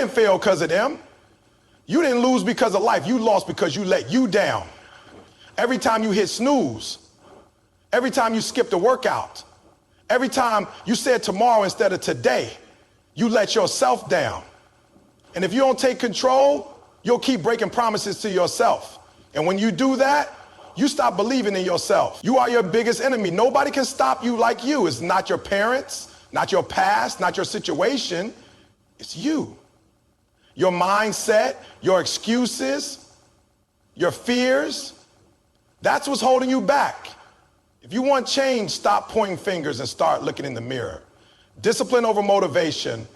didn't fail because of them. You didn't lose because of life. You lost because you let you down. Every time you hit snooze, every time you skipped a workout, every time you said tomorrow instead of today, you let yourself down. And if you don't take control, you'll keep breaking promises to yourself. And when you do that, you stop believing in yourself. You are your biggest enemy. Nobody can stop you like you. It's not your parents, not your past, not your situation. It's you. Your mindset, your excuses, your fears. That's what's holding you back. If you want change, stop pointing fingers and start looking in the mirror. Discipline over motivation.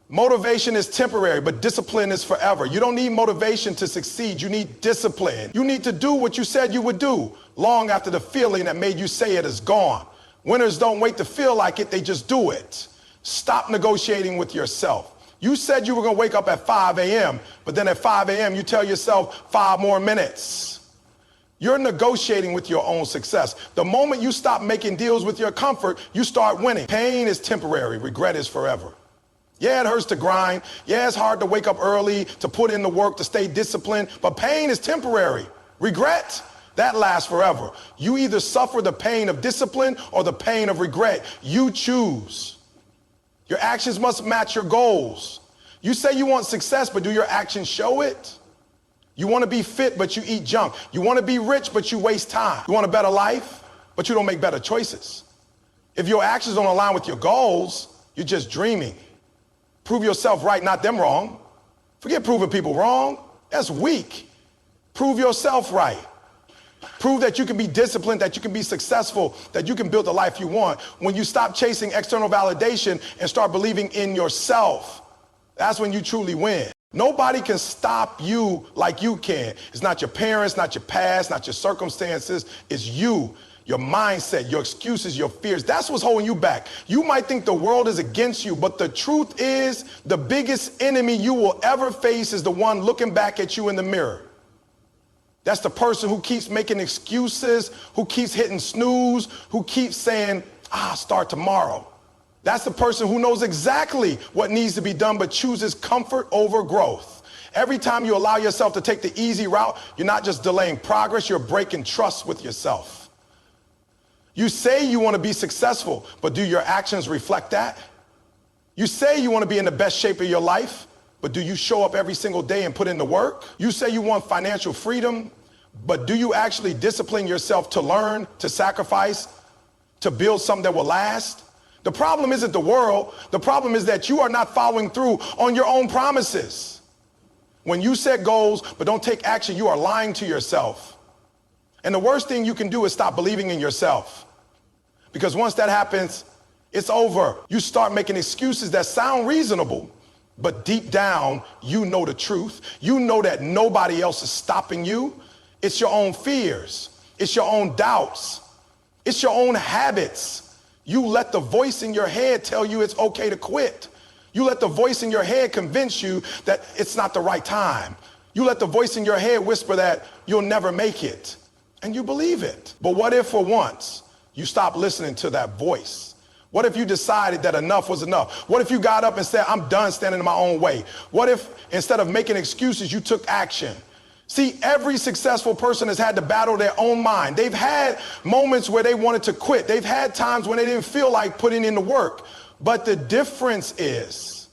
Motivation is temporary, but discipline is forever. You don't need motivation to succeed. You need discipline. You need to do what you said you would do long after the feeling that made you say it is gone. Winners don't wait to feel like it, they just do it. Stop negotiating with yourself. You said you were going to wake up at 5 a.m., but then at 5 a.m. you tell yourself 5 more minutes. You're negotiating with your own success. The moment you stop making deals with your comfort, you start winning. Pain is temporary. Regret is forever. Yeah, it hurts to grind. Yeah, it's hard to wake up early, to put in the work, to stay disciplined. But pain is temporary. Regret, that lasts forever. You either suffer the pain of discipline or the pain of regret. You choose. Your actions must match your goals. You say you want success, but do your actions show it? You want to be fit, but you eat junk. You want to be rich, but you waste time. You want a better life, but you don't make better choices. If your actions don't align with your goals, you're just dreaming. Prove yourself right, not them wrong. Forget proving people wrong. That's weak. Prove yourself right. Prove that you can be disciplined, that you can be successful, that you can build the life you want. When you stop chasing external validation and start believing in yourself, that's when you truly win. Nobody can stop you like you can. It's not your parents, not your past, not your circumstances. It's you, your mindset, your excuses, your fears. That's what's holding you back. You might think the world is against you, but the truth is the biggest enemy you will ever face is the one looking back at you in the mirror. That's the person who keeps making excuses, who keeps hitting snooze, who keeps saying, start tomorrow. That's the person who knows exactly what needs to be done, but chooses comfort over growth. Every time you allow yourself to take the easy route, you're not just delaying progress, you're breaking trust with yourself. You say you want to be successful, but do your actions reflect that? You say you want to be in the best shape of your life, but do you show up every single day and put in the work? You say you want financial freedom, but do you actually discipline yourself to learn, to sacrifice, to build something that will last? The problem isn't the world. The problem is that you are not following through on your own promises. When you set goals but don't take action, you are lying to yourself. And the worst thing you can do is stop believing in yourself. Because once that happens, it's over. You start making excuses that sound reasonable, but deep down, you know the truth. You know that nobody else is stopping you. It's your own fears. It's your own doubts. It's your own habits. You let the voice in your head tell you it's okay to quit. You let the voice in your head convince you that it's not the right time. You let the voice in your head whisper that you'll never make it. And you believe it. But what if for once you stop listening to that voice? What if you decided that enough was enough? What if you got up and said, I'm done standing in my own way? What if instead of making excuses, you took action? See, every successful person has had to battle their own mind. They've had moments where they wanted to quit. They've had times when they didn't feel like putting in the work. But the difference is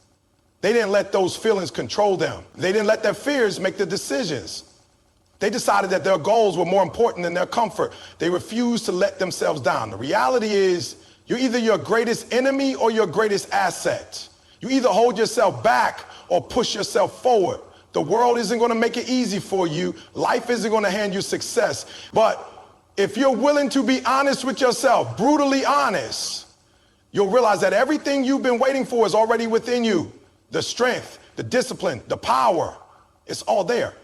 they didn't let those feelings control them. They didn't let their fears make the decisions. They decided that their goals were more important than their comfort. They refused to let themselves down. The reality is you're either your greatest enemy or your greatest asset. You either hold yourself back or push yourself forward. The world isn't going to make it easy for you. Life isn't going to hand you success. But if you're willing to be honest with yourself, brutally honest, you'll realize that everything you've been waiting for is already within you. The strength, the discipline, the power, it's all there.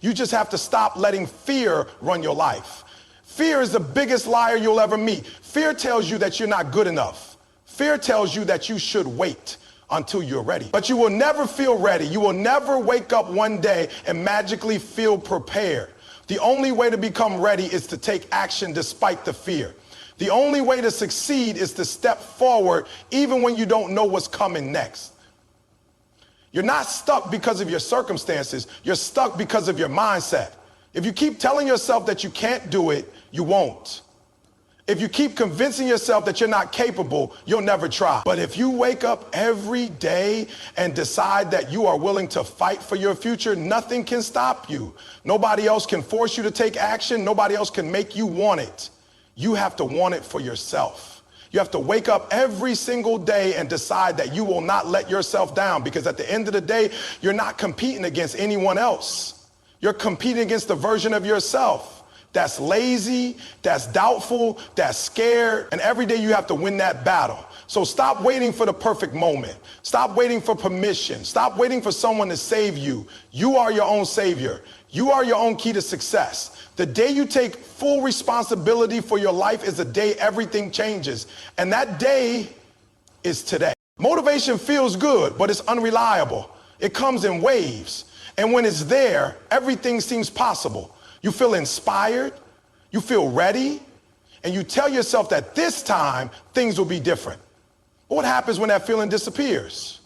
You just have to stop letting fear run your life. Fear is the biggest liar you'll ever meet. Fear tells you that you're not good enough. Fear tells you that you should wait until you're ready. But you will never feel ready. You will never wake up one day and magically feel prepared. The only way to become ready is to take action despite the fear. The only way to succeed is to step forward even when you don't know what's coming next. You're not stuck because of your circumstances. You're stuck because of your mindset. If you keep telling yourself that you can't do it, you won't. If you keep convincing yourself that you're not capable, you'll never try. But if you wake up every day and decide that you are willing to fight for your future, nothing can stop you. Nobody else can force you to take action. Nobody else can make you want it. You have to want it for yourself. You have to wake up every single day and decide that you will not let yourself down, because at the end of the day, you're not competing against anyone else. You're competing against the version of yourself that's lazy, that's doubtful, that's scared, and every day you have to win that battle. So stop waiting for the perfect moment. Stop waiting for permission. Stop waiting for someone to save you. You are your own savior. You are your own key to success. The day you take full responsibility for your life is the day everything changes. And that day is today. Motivation feels good, but it's unreliable. It comes in waves. And when it's there, everything seems possible. You feel inspired, you feel ready, and you tell yourself that this time things will be different. But what happens when that feeling disappears?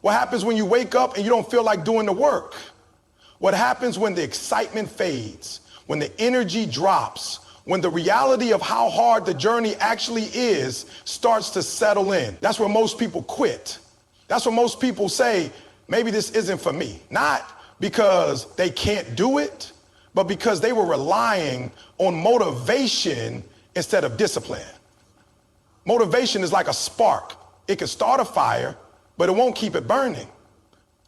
What happens when you wake up and you don't feel like doing the work? What happens when the excitement fades, when the energy drops, when the reality of how hard the journey actually is starts to settle in? That's where most people quit. That's where most people say, maybe this isn't for me. Not because they can't do it, but because they were relying on motivation instead of discipline. Motivation is like a spark. It can start a fire, but it won't keep it burning.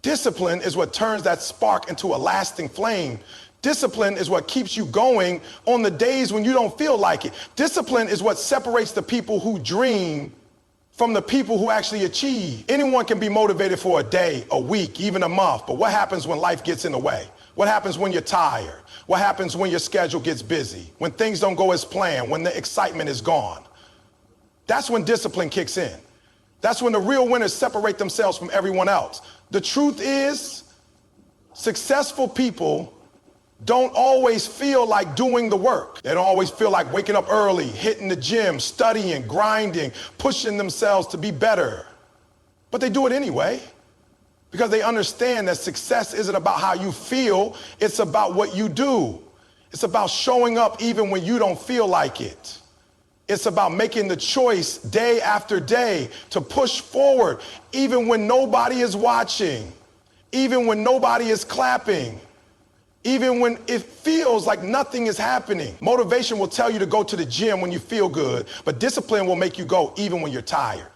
Discipline is what turns that spark into a lasting flame. Discipline is what keeps you going on the days when you don't feel like it. Discipline is what separates the people who dream from the people who actually achieve. Anyone can be motivated for a day, a week, even a month, but what happens when life gets in the way? What happens when you're tired? What happens when your schedule gets busy? When things don't go as planned? When the excitement is gone? That's when discipline kicks in. That's when the real winners separate themselves from everyone else. The truth is, successful people don't always feel like doing the work. They don't always feel like waking up early, hitting the gym, studying, grinding, pushing themselves to be better. But they do it anyway, because they understand that success isn't about how you feel, it's about what you do. It's about showing up even when you don't feel like it. It's about making the choice day after day to push forward, even when nobody is watching, even when nobody is clapping, even when it feels like nothing is happening. Motivation will tell you to go to the gym when you feel good, but discipline will make you go even when you're tired.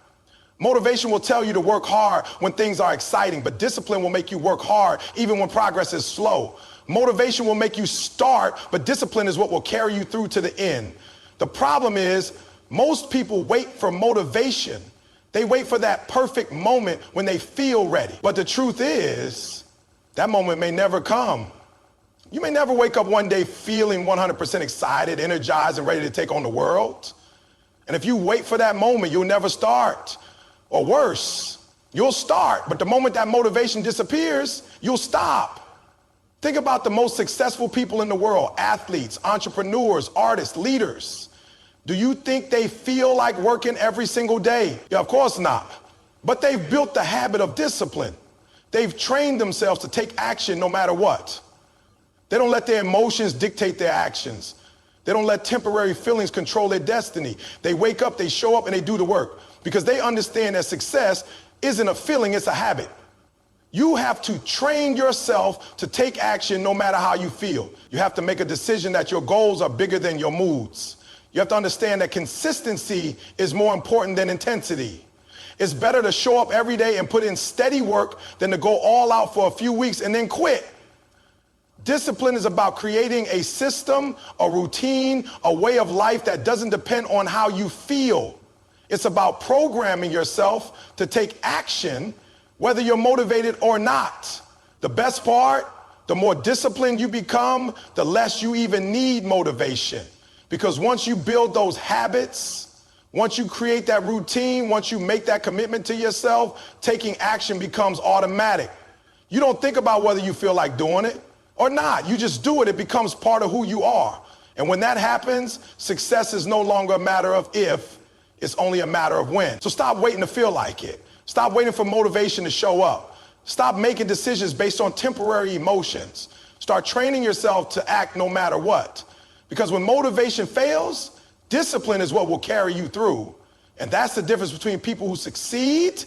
Motivation will tell you to work hard when things are exciting, but discipline will make you work hard even when progress is slow. Motivation will make you start, but discipline is what will carry you through to the end. The problem is, most people wait for motivation. They wait for that perfect moment when they feel ready. But the truth is, that moment may never come. You may never wake up one day feeling 100% excited, energized, and ready to take on the world. And if you wait for that moment, you'll never start. Or worse, you'll start, but the moment that motivation disappears, you'll stop. Think about the most successful people in the world: athletes, entrepreneurs, artists, leaders. Do you think they feel like working every single day? Yeah, of course not. But they've built the habit of discipline. They've trained themselves to take action no matter what. They don't let their emotions dictate their actions. They don't let temporary feelings control their destiny. They wake up, they show up, and they do the work, because they understand that success isn't a feeling, it's a habit. You have to train yourself to take action no matter how you feel. You have to make a decision that your goals are bigger than your moods. You have to understand that consistency is more important than intensity. It's better to show up every day and put in steady work than to go all out for a few weeks and then quit. Discipline is about creating a system, a routine, a way of life that doesn't depend on how you feel. It's about programming yourself to take action, whether you're motivated or not. The best part, the more disciplined you become, the less you even need motivation. Because once you build those habits, once you create that routine, once you make that commitment to yourself, taking action becomes automatic. You don't think about whether you feel like doing it or not. You just do it. It becomes part of who you are. And when that happens, success is no longer a matter of if, it's only a matter of when. So stop waiting to feel like it. Stop waiting for motivation to show up. Stop making decisions based on temporary emotions. Start training yourself to act no matter what. Because when motivation fails, discipline is what will carry you through. And that's the difference between people who succeed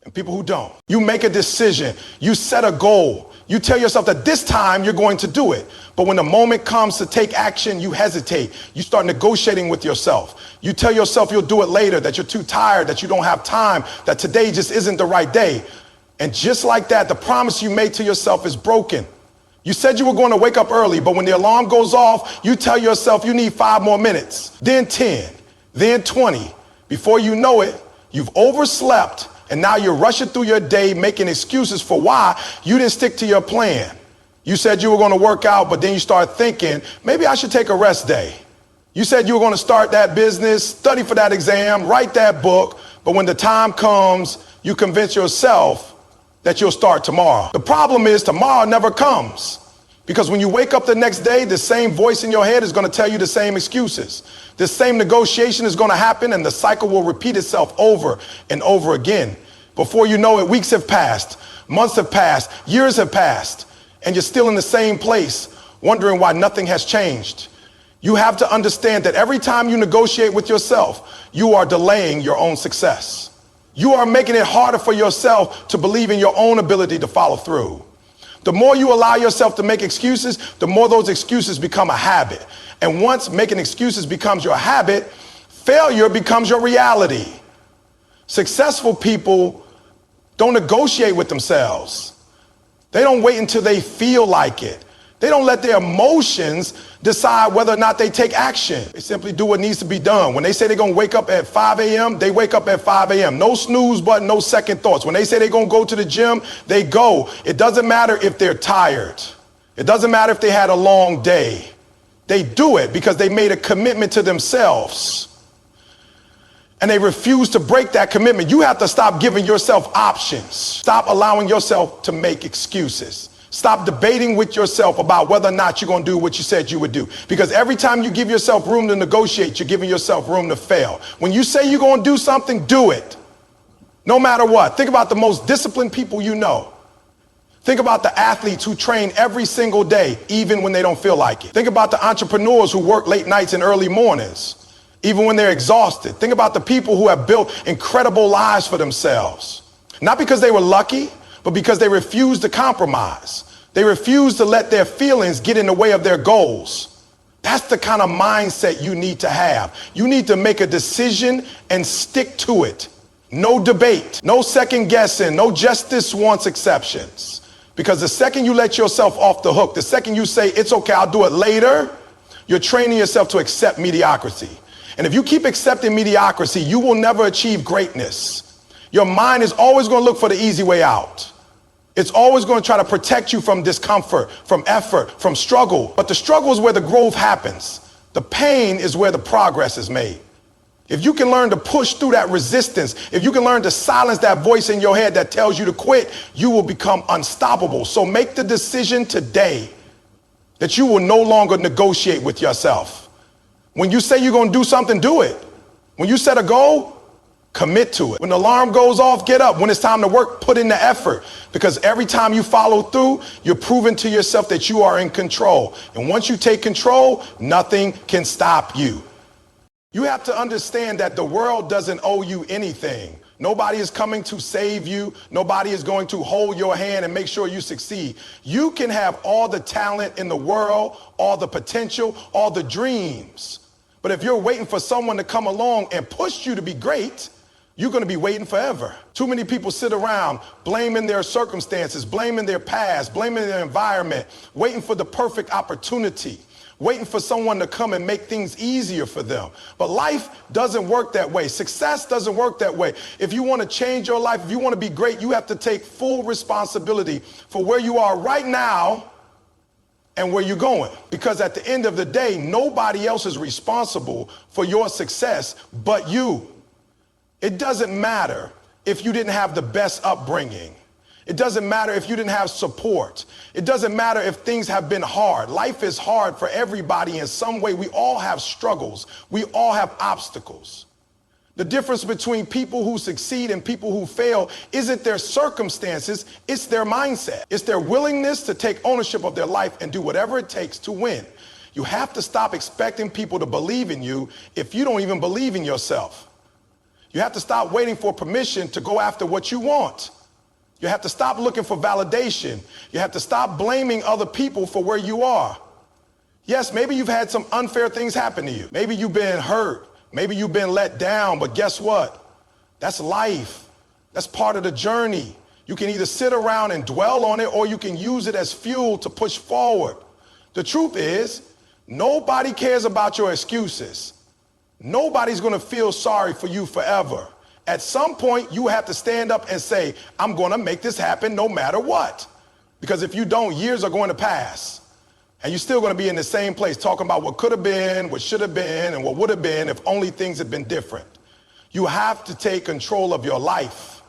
and people who don't. You make a decision. You set a goal. You tell yourself that this time you're going to do it. But when the moment comes to take action, you hesitate. You start negotiating with yourself. You tell yourself you'll do it later, that you're too tired, that you don't have time, that today just isn't the right day. And just like that, the promise you made to yourself is broken. You said you were going to wake up early, but when the alarm goes off, you tell yourself you need 5 more minutes, then 10, then 20. Before you know it, you've overslept, and now you're rushing through your day making excuses for why you didn't stick to your plan. You said you were going to work out, but then you start thinking, maybe I should take a rest day. You said you were going to start that business, study for that exam, write that book, but when the time comes, you convince yourself that you'll start tomorrow. The problem is tomorrow never comes, because when you wake up the next day, the same voice in your head is going to tell you the same excuses. The same negotiation is going to happen, and the cycle will repeat itself over and over again. Before you know it, weeks have passed, months have passed, years have passed, and you're still in the same place, wondering why nothing has changed. You have to understand that every time you negotiate with yourself, you are delaying your own success. You are making it harder for yourself to believe in your own ability to follow through. The more you allow yourself to make excuses, the more those excuses become a habit. And once making excuses becomes your habit, failure becomes your reality. Successful people don't negotiate with themselves. They don't wait until they feel like it. They don't let their emotions decide whether or not they take action. They simply do what needs to be done. When they say they're going to wake up at 5 a.m., they wake up at 5 a.m. No snooze button, no second thoughts. When they say they're going to go to the gym, they go. It doesn't matter if they're tired. It doesn't matter if they had a long day. They do it because they made a commitment to themselves. And they refuse to break that commitment. You have to stop giving yourself options. Stop allowing yourself to make excuses. Stop debating with yourself about whether or not you're going to do what you said you would do. Because every time you give yourself room to negotiate, you're giving yourself room to fail. When you say you're going to do something, do it. No matter what. Think about the most disciplined people you know. Think about the athletes who train every single day, even when they don't feel like it. Think about the entrepreneurs who work late nights and early mornings, even when they're exhausted. Think about the people who have built incredible lives for themselves. Not because they were lucky, but because they refused to compromise. They refused to let their feelings get in the way of their goals. That's the kind of mindset you need to have. You need to make a decision and stick to it. No debate, no second guessing, no just this once exceptions. Because the second you let yourself off the hook, the second you say, it's okay, I'll do it later, you're training yourself to accept mediocrity. And if you keep accepting mediocrity, you will never achieve greatness. Your mind is always going to look for the easy way out. It's always going to try to protect you from discomfort, from effort, from struggle. But the struggle is where the growth happens. The pain is where the progress is made. If you can learn to push through that resistance, if you can learn to silence that voice in your head that tells you to quit, you will become unstoppable. So make the decision today that you will no longer negotiate with yourself. When you say you're going to do something, do it. When you set a goal, commit to it. When the alarm goes off, get up. When it's time to work, put in the effort. Because every time you follow through, you're proving to yourself that you are in control. And once you take control, nothing can stop you. You have to understand that the world doesn't owe you anything. Nobody is coming to save you. Nobody is going to hold your hand and make sure you succeed. You can have all the talent in the world, all the potential, all the dreams. But if you're waiting for someone to come along and push you to be great, you're going to be waiting forever. Too many people sit around blaming their circumstances, blaming their past, blaming their environment, waiting for the perfect opportunity, waiting for someone to come and make things easier for them. But life doesn't work that way. Success doesn't work that way. If you want to change your life, if you want to be great, you have to take full responsibility for where you are right now and where you're going. Because at the end of the day, nobody else is responsible for your success but you. It doesn't matter if you didn't have the best upbringing. It doesn't matter if you didn't have support. It doesn't matter if things have been hard. Life is hard for everybody in some way. We all have struggles. We all have obstacles. The difference between people who succeed and people who fail isn't their circumstances, it's their mindset. It's their willingness to take ownership of their life and do whatever it takes to win. You have to stop expecting people to believe in you if you don't even believe in yourself. You have to stop waiting for permission to go after what you want. You have to stop looking for validation. You have to stop blaming other people for where you are. Yes, maybe you've had some unfair things happen to you. Maybe you've been hurt. Maybe you've been let down, but guess what? That's life. That's part of the journey. You can either sit around and dwell on it, or you can use it as fuel to push forward. The truth is, nobody cares about your excuses. Nobody's going to feel sorry for you forever. At some point, you have to stand up and say, I'm going to make this happen no matter what. Because if you don't, years are going to pass. And you're still going to be in the same place talking about what could have been, what should have been, and what would have been if only things had been different. You have to take control of your life.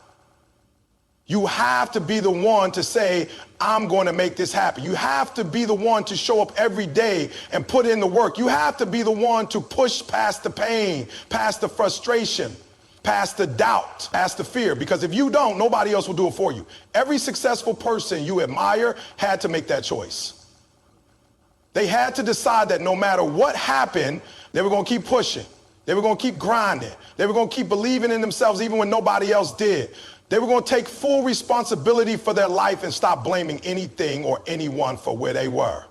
You have to be the one to say, I'm going to make this happen. You have to be the one to show up every day and put in the work. You have to be the one to push past the pain, past the frustration, past the doubt, past the fear. Because if you don't, nobody else will do it for you. Every successful person you admire had to make that choice. They had to decide that no matter what happened, they were going to keep pushing. They were going to keep grinding. They were going to keep believing in themselves even when nobody else did. They were going to take full responsibility for their life and stop blaming anything or anyone for where they were.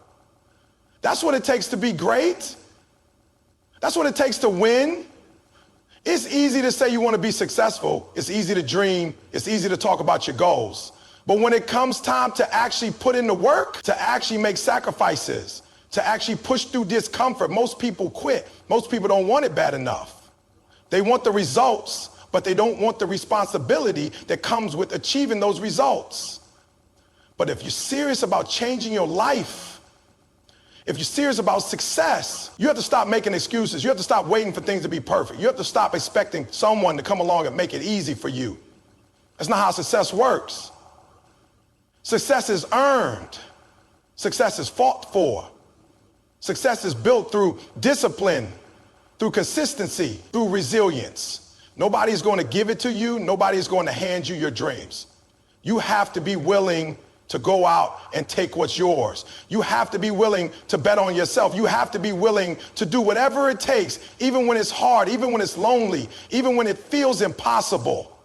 That's what it takes to be great. That's what it takes to win. It's easy to say you want to be successful. It's easy to dream. It's easy to talk about your goals. But when it comes time to actually put in the work, to actually make sacrifices, to actually push through discomfort, most people quit. Most people don't want it bad enough. They want the results, but they don't want the responsibility that comes with achieving those results. But if you're serious about changing your life, if you're serious about success, you have to stop making excuses. You have to stop waiting for things to be perfect. You have to stop expecting someone to come along and make it easy for you. That's not how success works. Success is earned. Success is fought for. Success is built through discipline, through consistency, through resilience. Nobody's going to give it to you. Nobody's going to hand you your dreams. You have to be willing to go out and take what's yours. You have to be willing to bet on yourself. You have to be willing to do whatever it takes, even when it's hard, even when it's lonely, even when it feels impossible.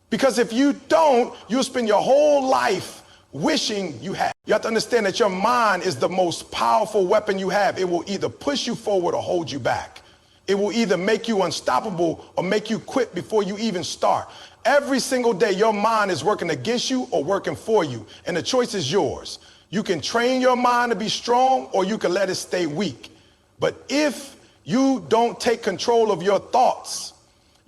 Because if you don't, you'll spend your whole life wishing you had. You have to understand that your mind is the most powerful weapon you have. It will either push you forward or hold you back. It will either make you unstoppable or make you quit before you even start. Every single day, your mind is working against you or working for you, and the choice is yours. You can train your mind to be strong, or you can let it stay weak. But if you don't take control of your thoughts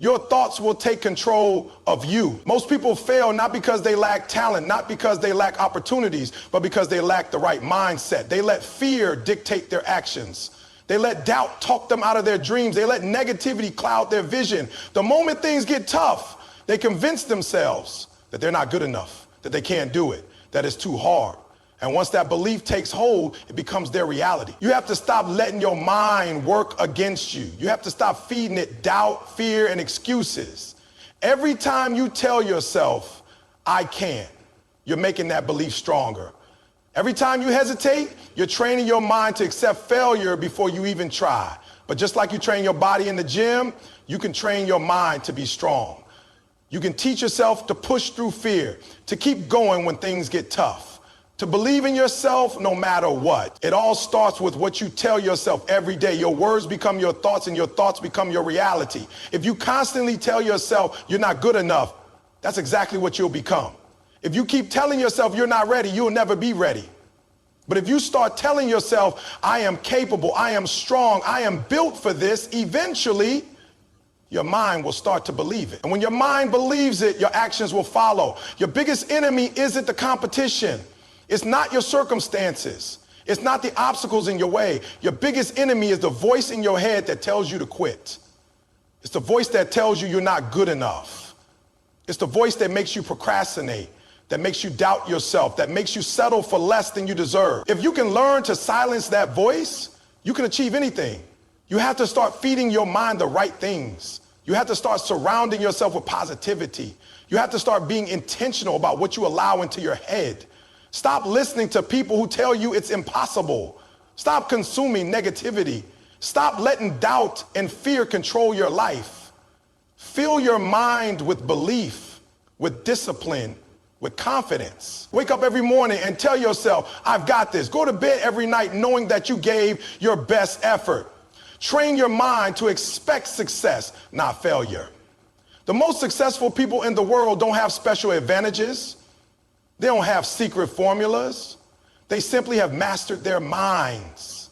will take control of you. Most people fail not because they lack talent, not because they lack opportunities, but because they lack the right mindset. They let fear dictate their actions. They let doubt talk them out of their dreams. They let negativity cloud their vision. The moment things get tough, they convince themselves that they're not good enough, that they can't do it, that it's too hard. And once that belief takes hold, it becomes their reality. You have to stop letting your mind work against you. You have to stop feeding it doubt, fear, and excuses. Every time you tell yourself, I can, you're making that belief stronger. Every time you hesitate, you're training your mind to accept failure before you even try. But just like you train your body in the gym, you can train your mind to be strong. You can teach yourself to push through fear, to keep going when things get tough, to believe in yourself no matter what. It all starts with what you tell yourself every day. Your words become your thoughts, and your thoughts become your reality. If you constantly tell yourself you're not good enough, that's exactly what you'll become. If you keep telling yourself you're not ready, you'll never be ready. But if you start telling yourself, I am capable, I am strong, I am built for this, eventually your mind will start to believe it. And when your mind believes it, your actions will follow. Your biggest enemy isn't the competition. It's not your circumstances. It's not the obstacles in your way. Your biggest enemy is the voice in your head that tells you to quit. It's the voice that tells you you're not good enough. It's the voice that makes you procrastinate, that makes you doubt yourself, that makes you settle for less than you deserve. If you can learn to silence that voice, you can achieve anything. You have to start feeding your mind the right things. You have to start surrounding yourself with positivity. You have to start being intentional about what you allow into your head. Stop listening to people who tell you it's impossible. Stop consuming negativity. Stop letting doubt and fear control your life. Fill your mind with belief, with discipline, with confidence. Wake up every morning and tell yourself, I've got this. Go to bed every night knowing that you gave your best effort. Train your mind to expect success, not failure. The most successful people in the world don't have special advantages. They don't have secret formulas. They simply have mastered their minds.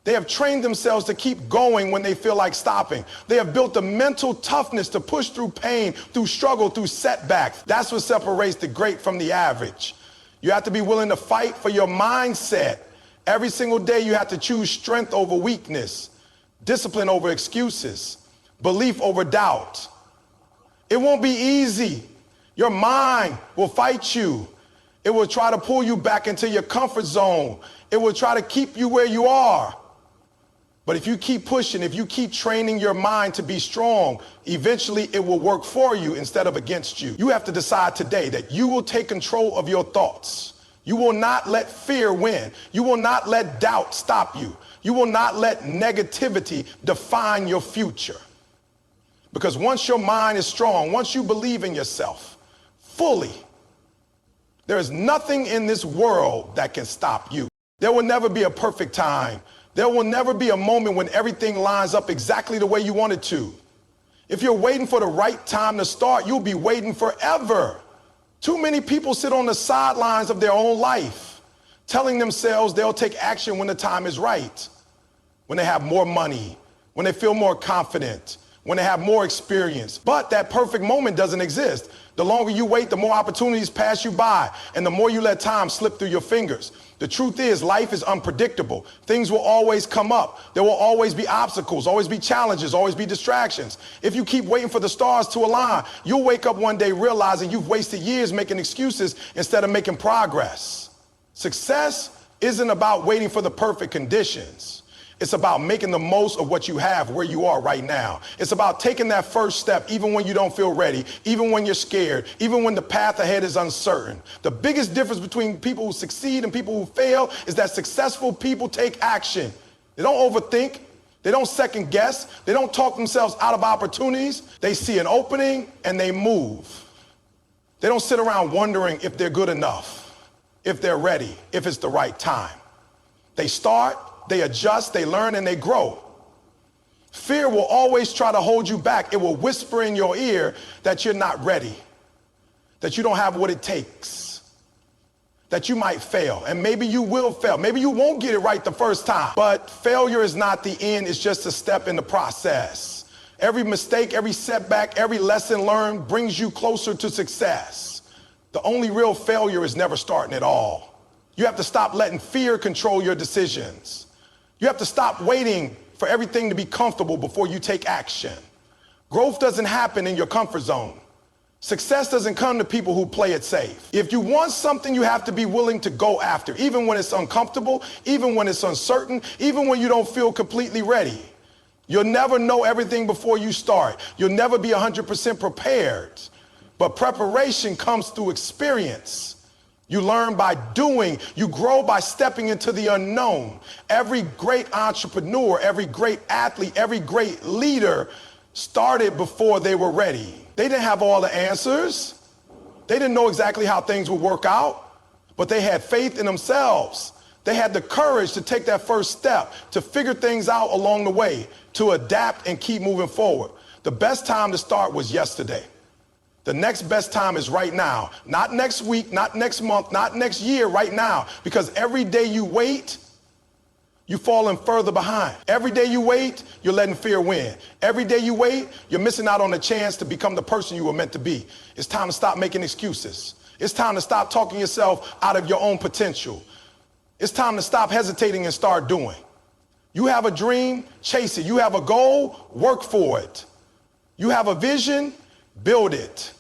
They have trained themselves to keep going when they feel like stopping. They have built the mental toughness to push through pain, through struggle, through setbacks. That's what separates the great from the average. You have to be willing to fight for your mindset. Every single day you have to choose strength over weakness, discipline over excuses, belief over doubt. It won't be easy. Your mind will fight you. It will try to pull you back into your comfort zone. It will try to keep you where you are. But if you keep pushing, if you keep training your mind to be strong, eventually it will work for you instead of against you. You have to decide today that you will take control of your thoughts. You will not let fear win. You will not let doubt stop you. You will not let negativity define your future. Because once your mind is strong, once you believe in yourself fully, there is nothing in this world that can stop you. There will never be a perfect time. There will never be a moment when everything lines up exactly the way you want it to. If you're waiting for the right time to start, you'll be waiting forever. Too many people sit on the sidelines of their own life, telling themselves they'll take action when the time is right, when they have more money, when they feel more confident, when they have more experience. But that perfect moment doesn't exist. The longer you wait, the more opportunities pass you by, and the more you let time slip through your fingers. The truth is, life is unpredictable. Things will always come up. There will always be obstacles, always be challenges, always be distractions. If you keep waiting for the stars to align, you'll wake up one day realizing you've wasted years making excuses instead of making progress. Success isn't about waiting for the perfect conditions. It's about making the most of what you have where you are right now. It's about taking that first step even when you don't feel ready, even when you're scared, even when the path ahead is uncertain. The biggest difference between people who succeed and people who fail is that successful people take action. They don't overthink. They don't second guess. They don't talk themselves out of opportunities. They see an opening and they move. They don't sit around wondering if they're good enough, if they're ready, if it's the right time. They start, they adjust, they learn, and they grow. Fear will always try to hold you back. It will whisper in your ear that you're not ready, that you don't have what it takes, that you might fail, and maybe you will fail. Maybe you won't get it right the first time, but failure is not the end. It's just a step in the process. Every mistake, every setback, every lesson learned brings you closer to success. The only real failure is never starting at all. You have to stop letting fear control your decisions. You have to stop waiting for everything to be comfortable before you take action. Growth doesn't happen in your comfort zone. Success doesn't come to people who play it safe. If you want something, you have to be willing to go after, even when it's uncomfortable, even when it's uncertain, even when you don't feel completely ready. You'll never know everything before you start. You'll never be 100% prepared. But preparation comes through experience. You learn by doing. You grow by stepping into the unknown. Every great entrepreneur, every great athlete, every great leader started before they were ready. They didn't have all the answers. They didn't know exactly how things would work out, but they had faith in themselves. They had the courage to take that first step, to figure things out along the way, to adapt and keep moving forward. The best time to start was yesterday. The next best time is right now. Not next week, not next month, not next year, right now. Because every day you wait, you're falling further behind. Every day you wait, you're letting fear win. Every day you wait, you're missing out on the chance to become the person you were meant to be. It's time to stop making excuses. It's time to stop talking yourself out of your own potential. It's time to stop hesitating and start doing. You have a dream, chase it. You have a goal, work for it. You have a vision, build it.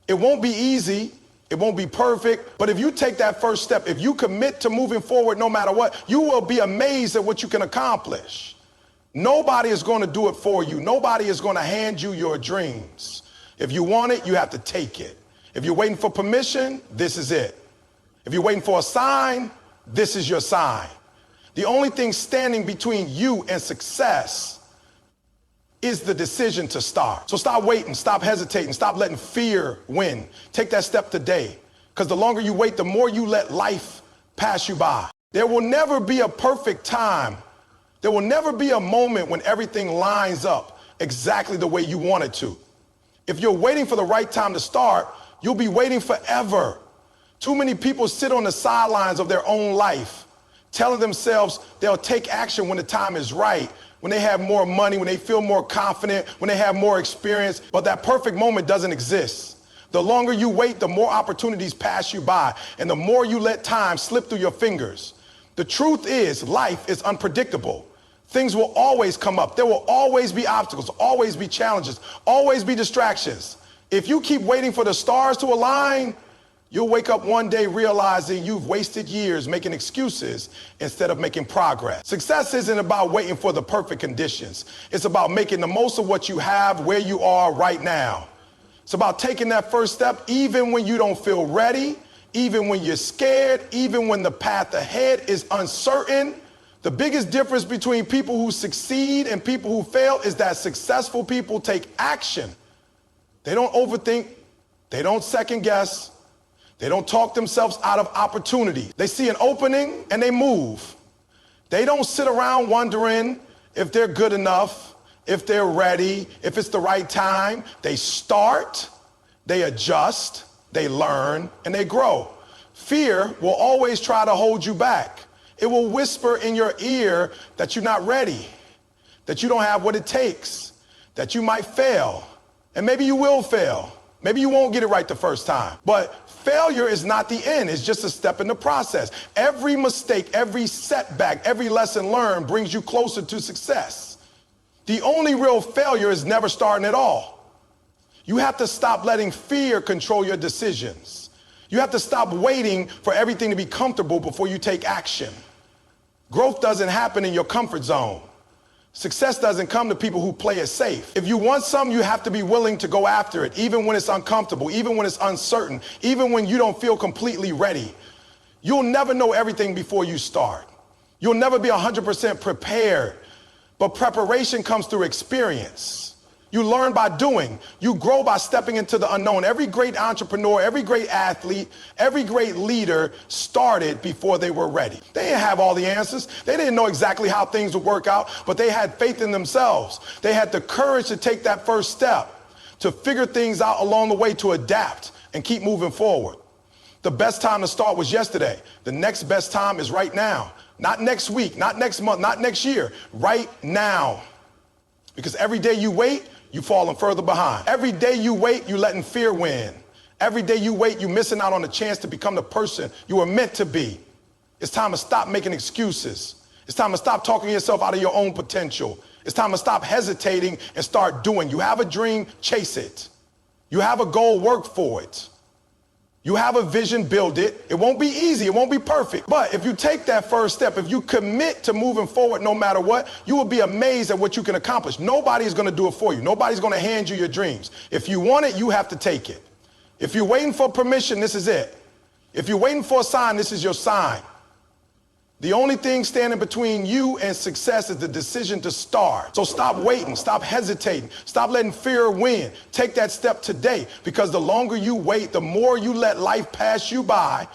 It won't be easy. It won't be perfect. But if you take that first step, if you commit to moving forward no matter what, you will be amazed at what you can accomplish. Nobody is going to do it for you. Nobody is going to hand you your dreams. If you want it, you have to take it. If you're waiting for permission, this is it. If you're waiting for a sign, this is your sign. The only thing standing between you and success is the decision to start. So stop waiting, stop hesitating, stop letting fear win. Take that step today, because the longer you wait, the more you let life pass you by. There will never be a perfect time. There will never be a moment when everything lines up exactly the way you want it to. If you're waiting for the right time to start, you'll be waiting forever. Too many people sit on the sidelines of their own life, telling themselves they'll take action when the time is right, when they have more money, when they feel more confident, when they have more experience. But that perfect moment doesn't exist. The longer you wait, the more opportunities pass you by, and the more you let time slip through your fingers. The truth is, life is unpredictable. Things will always come up. There will always be obstacles, always be challenges, always be distractions. If you keep waiting for the stars to align, you'll wake up one day realizing you've wasted years making excuses instead of making progress. Success isn't about waiting for the perfect conditions. It's about making the most of what you have where you are right now. It's about taking that first step even when you don't feel ready, even when you're scared, even when the path ahead is uncertain. The biggest difference between people who succeed and people who fail is that successful people take action. They don't overthink. They don't second guess. They don't talk themselves out of opportunity. They see an opening and they move. They don't sit around wondering if they're good enough, if they're ready, if it's the right time. They start, they adjust, they learn, and they grow. Fear will always try to hold you back. It will whisper in your ear that you're not ready, that you don't have what it takes, that you might fail, and maybe you will fail. Maybe you won't get it right the first time. But failure is not the end. It's just a step in the process. Every mistake, every setback, every lesson learned brings you closer to success. The only real failure is never starting at all. You have to stop letting fear control your decisions. You have to stop waiting for everything to be comfortable before you take action. Growth doesn't happen in your comfort zone. Success doesn't come to people who play it safe. If you want something, you have to be willing to go after it, even when it's uncomfortable, even when it's uncertain, even when you don't feel completely ready. You'll never know everything before you start. You'll never be 100% prepared, but preparation comes through experience. You learn by doing. You grow by stepping into the unknown. Every great entrepreneur, every great athlete, every great leader started before they were ready. They didn't have all the answers. They didn't know exactly how things would work out, but they had faith in themselves. They had the courage to take that first step, to figure things out along the way, to adapt and keep moving forward. The best time to start was yesterday. The next best time is right now. Not next week, not next month, not next year. Right now. Because every day you wait, you're falling further behind. Every day you wait, you're letting fear win. Every day you wait, you're missing out on the chance to become the person you were meant to be. It's time to stop making excuses. It's time to stop talking yourself out of your own potential. It's time to stop hesitating and start doing. You have a dream, chase it. You have a goal, work for it. You have a vision, build it. It won't be easy, it won't be perfect. But if you take that first step, if you commit to moving forward no matter what, you will be amazed at what you can accomplish. Nobody is going to do it for you. Nobody's going to hand you your dreams. If you want it, you have to take it. If you're waiting for permission, this is it. If you're waiting for a sign, this is your sign. The only thing standing between you and success is the decision to start. So stop waiting, stop hesitating, stop letting fear win. Take that step today, because the longer you wait, the more you let life pass you by,